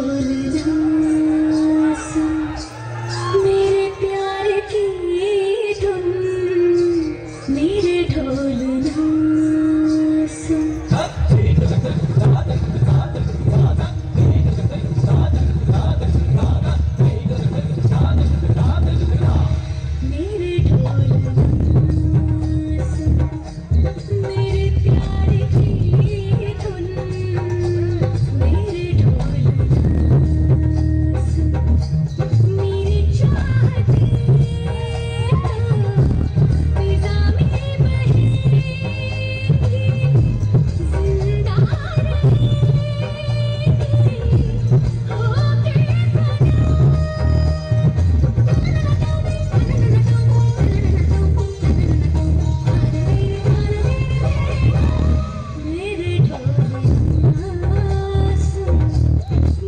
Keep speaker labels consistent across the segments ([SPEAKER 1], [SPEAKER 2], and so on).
[SPEAKER 1] ढोलना सुन, मेरे प्यार की धुन, मेरे ढोलना सुन। मेरे ढोलना सुन, मेरे प्यार की धुन, मेरे ढोलना सुन। मेरी चाहती फिजा में बहेगी, जिंदा रहेगी होके मेरे ढोलना सुन,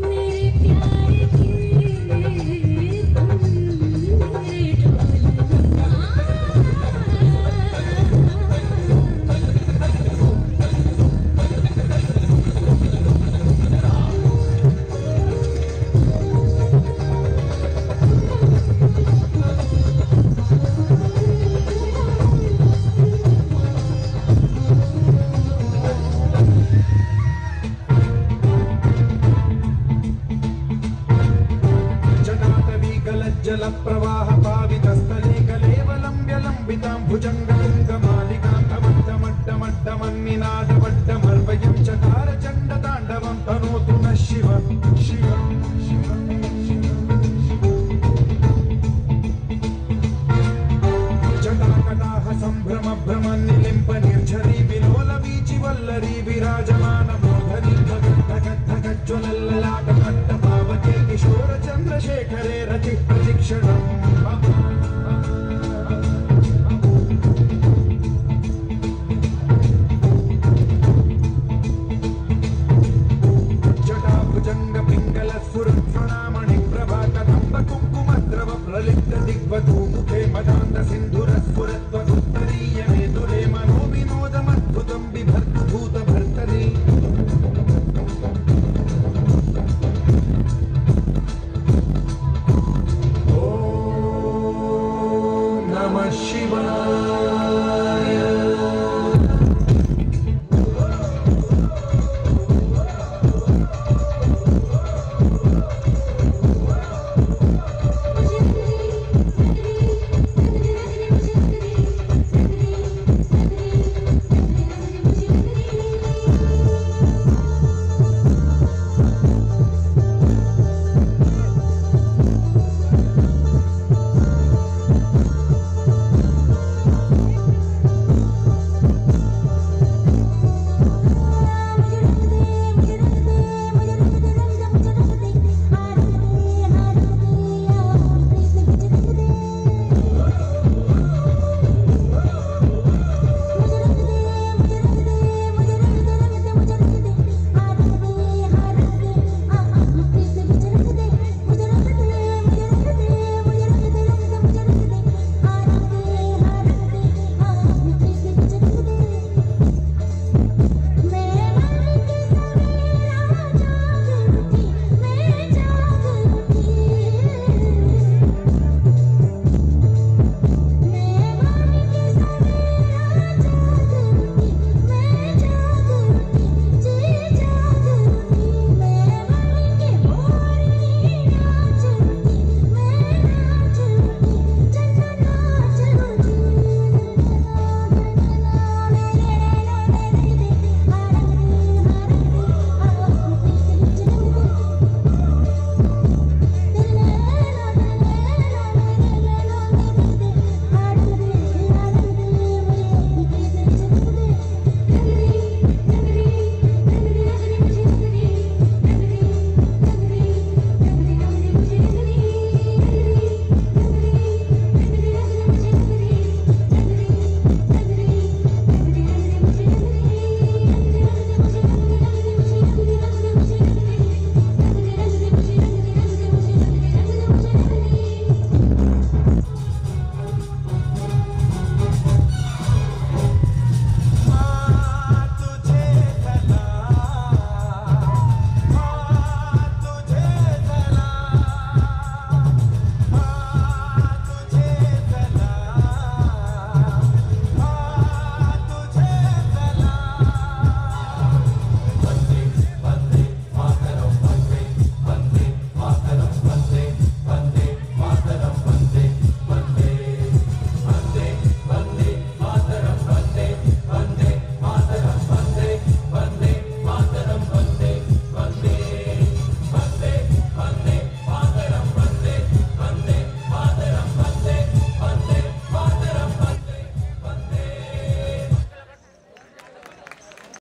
[SPEAKER 1] मेरे प्यार की धुन, मेरे ढोलना।
[SPEAKER 2] जल प्रवाह पावितस्थले कलेवलम्ब्य लम्बितां भुजङ्गलिङ्गमालिकां तमड्डमड्डमड्डमन्निनादवड्डमर्वयं चकार चण्डताण्डवं तनोतु नः शिव शिव शिव जटाकटाः सम्भ्रम भ्रमन्निलिम्प निर्झरी विलोलवीचि वल्लरी विराजमान मोहरी धगद्धगज्ज्वलल्ललाटपट्ट पावके किशोर चन्द्रशेखरे रति प्रशिक्षणम् जटाभुजङ्ग पिङ्गलस्फुरत्फणामणि प्रभाकदम्ब कुङ्कुमद्रव प्रलिप्त दिग्वधूमुखे